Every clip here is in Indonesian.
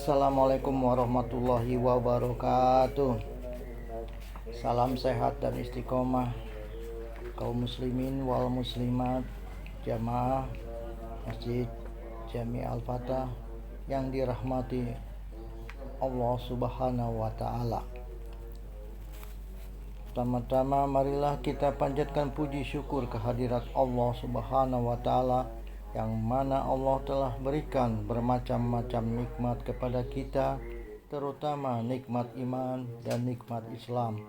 Assalamualaikum warahmatullahi wabarakatuh. Salam sehat dan istiqomah kaum muslimin wal muslimat, jamaah Masjid Jami Al-Fatah yang dirahmati Allah Subhanahu wa taala. Pertama-tama marilah kita panjatkan puji syukur kehadirat Allah Subhanahu wa taala yang mana Allah telah berikan bermacam-macam nikmat kepada kita, terutama nikmat iman dan nikmat Islam,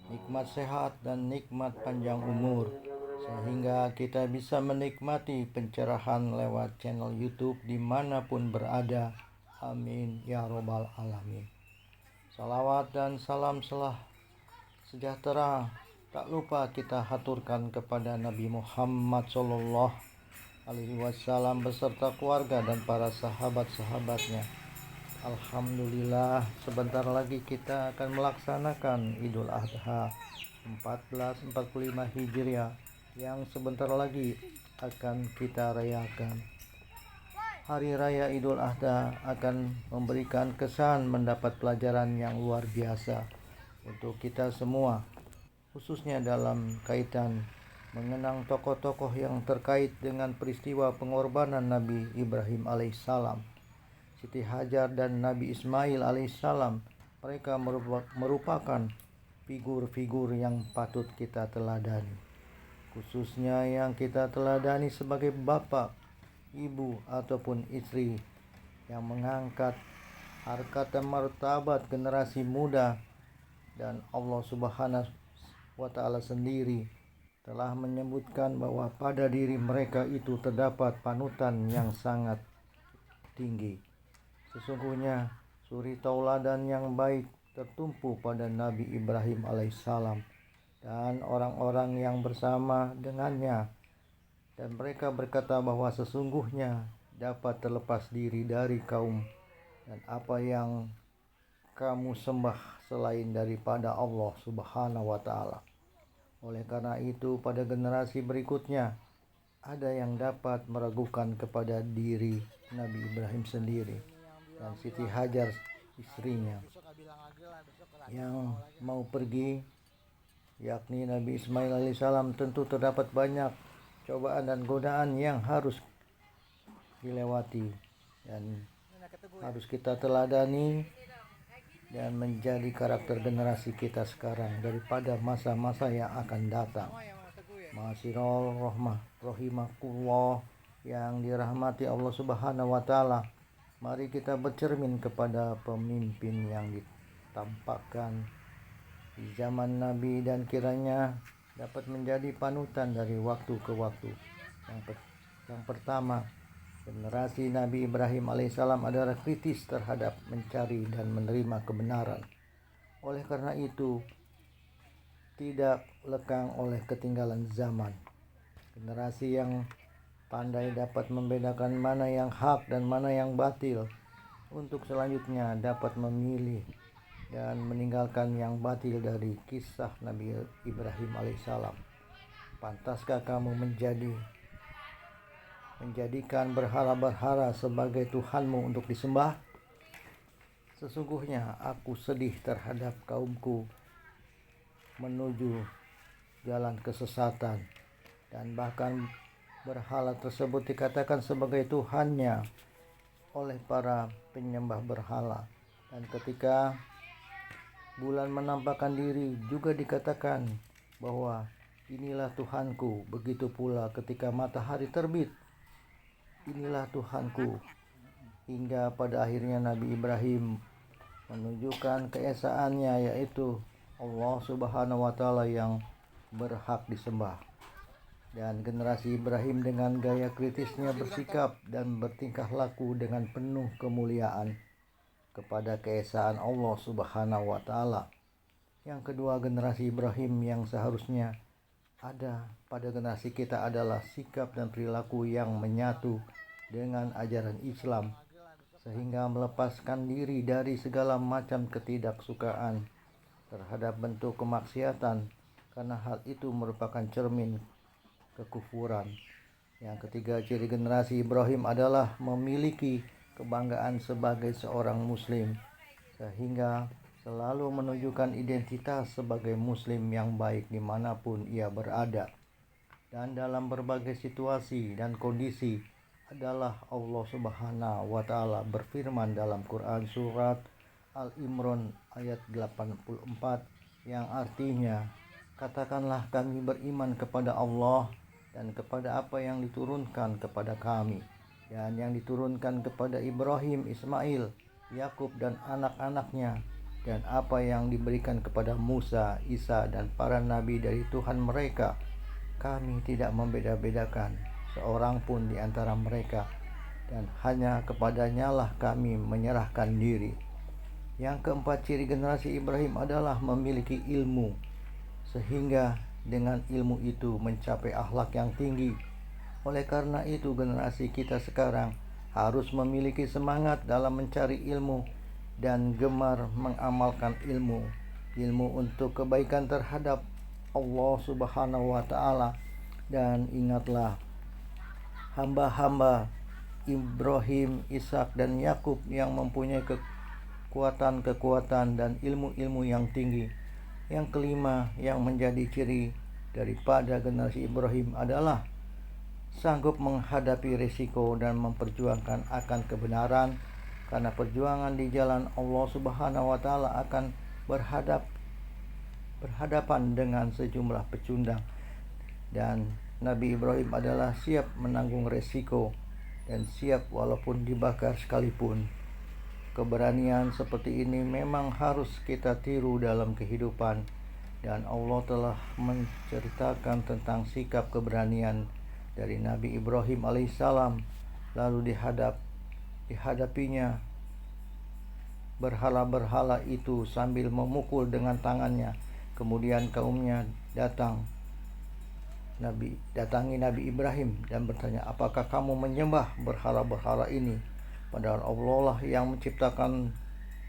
nikmat sehat dan nikmat panjang umur, sehingga kita bisa menikmati pencerahan lewat channel YouTube dimanapun berada. Amin ya robbal alamin. Salawat dan salam sejahtera tak lupa kita haturkan kepada Nabi Muhammad Sallallahu Alaihi Wasallam beserta keluarga dan para sahabat-sahabatnya. Alhamdulillah, sebentar lagi kita akan melaksanakan Idul Adha 1445 Hijriah yang sebentar lagi akan kita rayakan. Hari Raya Idul Adha akan memberikan kesan mendapat pelajaran yang luar biasa untuk kita semua, khususnya dalam kaitan mengenang tokoh-tokoh yang terkait dengan peristiwa pengorbanan Nabi Ibrahim alaihissalam, Siti Hajar dan Nabi Ismail alaihissalam. Mereka merupakan figur-figur yang patut kita teladani, khususnya yang kita teladani sebagai bapak, ibu ataupun istri yang mengangkat harkat dan martabat generasi muda. Dan Allah Subhanahu wa taala sendiri telah menyebutkan bahwa pada diri mereka itu terdapat panutan yang sangat tinggi. Sesungguhnya suri tauladan yang baik tertumpu pada Nabi Ibrahim alaihissalam dan orang-orang yang bersama dengannya, dan mereka berkata bahwa sesungguhnya dapat terlepas diri dari kaum dan apa yang kamu sembah selain daripada Allah Subhanahu wa taala. Oleh karena itu, pada generasi berikutnya ada yang dapat meragukan kepada diri Nabi Ibrahim sendiri dan Siti Hajar istrinya yang mau pergi, yakni Nabi Ismail alaihissalam. Tentu terdapat banyak cobaan dan godaan yang harus dilewati dan harus kita teladani dan menjadi karakter generasi kita sekarang daripada masa-masa yang akan datang. Ma'asyiral rahimakumullah yang dirahmati Allah Subhanahu wa taala, mari kita bercermin kepada pemimpin yang ditampakkan di zaman Nabi dan kiranya dapat menjadi panutan dari waktu ke waktu. Yang pertama, generasi Nabi Ibrahim alaihissalam adalah kritis terhadap mencari dan menerima kebenaran. Oleh karena itu, tidak lekang oleh ketinggalan zaman. Generasi yang pandai dapat membedakan mana yang hak dan mana yang batil, untuk selanjutnya dapat memilih dan meninggalkan yang batil dari kisah Nabi Ibrahim alaihissalam. Pantaskah kamu menjadikan berhala-berhala sebagai Tuhanmu untuk disembah? Sesungguhnya aku sedih terhadap kaumku menuju jalan kesesatan, dan bahkan berhala tersebut dikatakan sebagai Tuhannya oleh para penyembah berhala. Dan ketika bulan menampakkan diri juga dikatakan bahwa inilah Tuhanku. Begitu pula ketika matahari terbit, inilah Tuhanku. Hingga pada akhirnya Nabi Ibrahim menunjukkan keesaannya, yaitu Allah Subhanahu wa taala yang berhak disembah. Dan generasi Ibrahim dengan gaya kritisnya bersikap dan bertingkah laku dengan penuh kemuliaan kepada keesaan Allah Subhanahu wa taala. Yang kedua, generasi Ibrahim yang seharusnya ada pada generasi kita adalah sikap dan perilaku yang menyatu dengan ajaran Islam, sehingga melepaskan diri dari segala macam ketidaksukaan terhadap bentuk kemaksiatan, karena hal itu merupakan cermin kekufuran. Yang ketiga, ciri generasi Ibrahim adalah memiliki kebanggaan sebagai seorang muslim, sehingga selalu menunjukkan identitas sebagai muslim yang baik dimanapun ia berada. Dan dalam berbagai situasi dan kondisi adalah Allah Subhanahu wa Ta'ala berfirman dalam Quran surat Al-Imran ayat 84 yang artinya, katakanlah kami beriman kepada Allah dan kepada apa yang diturunkan kepada kami dan yang diturunkan kepada Ibrahim, Ismail, Yakub dan anak-anaknya, dan apa yang diberikan kepada Musa, Isa dan para nabi dari Tuhan mereka. Kami tidak membeda-bedakan seorang pun di antara mereka, dan hanya kepadanya lah kami menyerahkan diri. Yang keempat, ciri generasi Ibrahim adalah memiliki ilmu, sehingga dengan ilmu itu mencapai akhlak yang tinggi. Oleh karena itu, generasi kita sekarang harus memiliki semangat dalam mencari ilmu dan gemar mengamalkan ilmu untuk kebaikan terhadap Allah Subhanahu wa Ta'ala. Dan ingatlah, hamba-hamba Ibrahim, Ishak dan Yakub yang mempunyai kekuatan dan ilmu-ilmu yang tinggi. Yang kelima yang menjadi ciri daripada generasi Ibrahim adalah sanggup menghadapi risiko dan memperjuangkan akan kebenaran, karena perjuangan di jalan Allah Subhanahu wa Ta'ala akan berhadapan dengan sejumlah pecundang, dan Nabi Ibrahim adalah siap menanggung risiko dan siap walaupun dibakar sekalipun. Keberanian seperti ini memang harus kita tiru dalam kehidupan, dan Allah telah menceritakan tentang sikap keberanian dari Nabi Ibrahim alaihissalam. Lalu dihadapinya berhala-berhala itu sambil memukul dengan tangannya. Kemudian kaumnya datangi Nabi Ibrahim dan bertanya, apakah kamu menyembah berhala-berhala ini? Padahal Allah lah yang menciptakan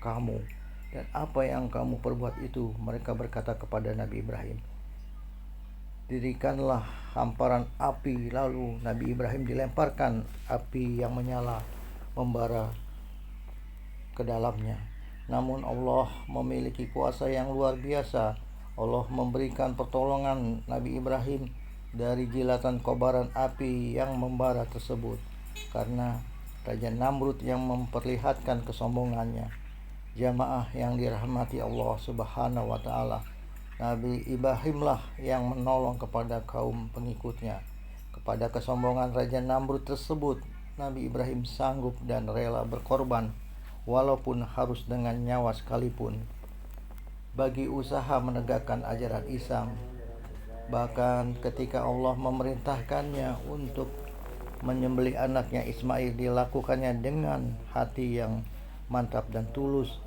kamu, dan apa yang kamu perbuat itu? Mereka berkata kepada Nabi Ibrahim, dirikanlah hamparan api. Lalu Nabi Ibrahim dilemparkan api yang menyala membara ke dalamnya. Namun Allah memiliki kuasa yang luar biasa. Allah memberikan pertolongan Nabi Ibrahim dari jilatan kobaran api yang membara tersebut, karena Raja Namrud yang memperlihatkan kesombongannya. Jamaah yang dirahmati Allah Subhanahu wa Ta'ala, Nabi Ibrahimlah yang menolong kepada kaum pengikutnya. Kepada kesombongan Raja Namrud tersebut, Nabi Ibrahim sanggup dan rela berkorban, walaupun harus dengan nyawa sekalipun, bagi usaha menegakkan ajaran Islam. Bahkan ketika Allah memerintahkannya untuk menyembelih anaknya Ismail, dilakukannya dengan hati yang mantap dan tulus.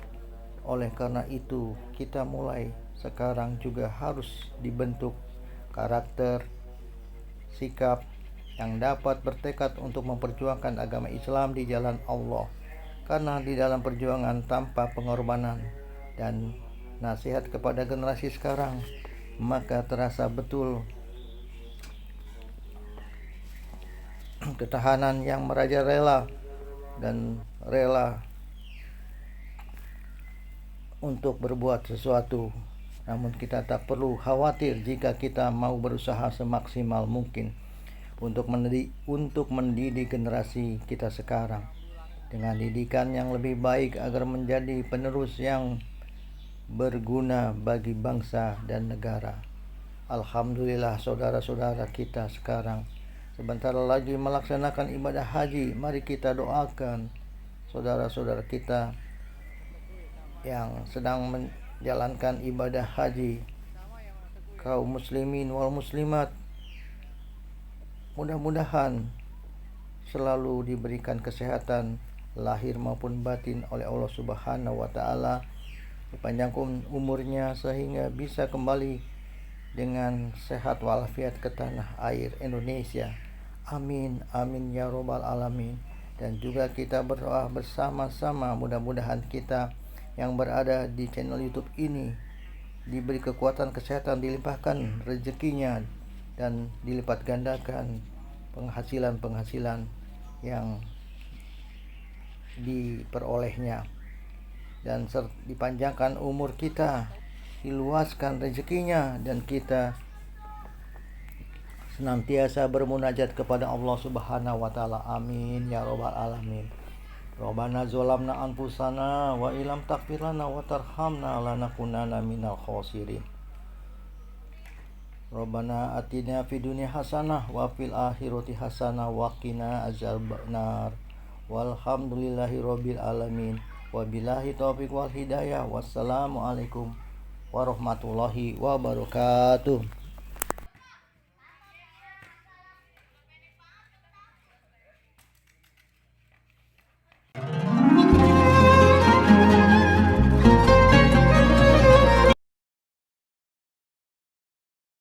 Oleh karena itu, kita mulai sekarang juga harus dibentuk karakter, sikap yang dapat bertekad untuk memperjuangkan agama Islam di jalan Allah. Karena di dalam perjuangan tanpa pengorbanan dan nasihat kepada generasi sekarang, maka terasa betul ketahanan yang merajalela dan rela untuk berbuat sesuatu. Namun kita tak perlu khawatir jika kita mau berusaha semaksimal mungkin untuk mendidik generasi kita sekarang dengan didikan yang lebih baik agar menjadi penerus yang berguna bagi bangsa dan negara. Alhamdulillah, saudara-saudara kita sekarang sebentar lagi melaksanakan ibadah haji. Mari kita doakan saudara-saudara kita yang sedang menjalankan ibadah haji, kaum muslimin wal muslimat. Mudah-mudahan selalu diberikan kesehatan lahir maupun batin oleh Allah Subhanahu wa Ta'ala, dipanjangkan umurnya sehingga bisa kembali dengan sehat walafiat ke tanah air Indonesia. Amin, amin ya robbal alamin. Dan juga kita berdoa bersama-sama, mudah-mudahan kita yang berada di channel YouTube ini diberi kekuatan, kesehatan, dilimpahkan rezekinya, dan dilipat gandakan penghasilan yang diperolehnya, dan dipanjangkan umur kita, diluaskan rezekinya, dan kita senantiasa bermunajat kepada Allah Subhanahu wa taala. Amin ya rabbal alamin. Rabbana zolamna anfusana wa ilam taghfir lana wa tarhamna lanakunanna minal khosirin. Rabbana atina fid dunya hasanah wa fil akhirati hasanah wa qina azabannar. Walhamdulillahi rabbil alamin. Wabillahi taufiq wal hidayah. Wassalamu alaikum warahmatullahi wabarakatuh.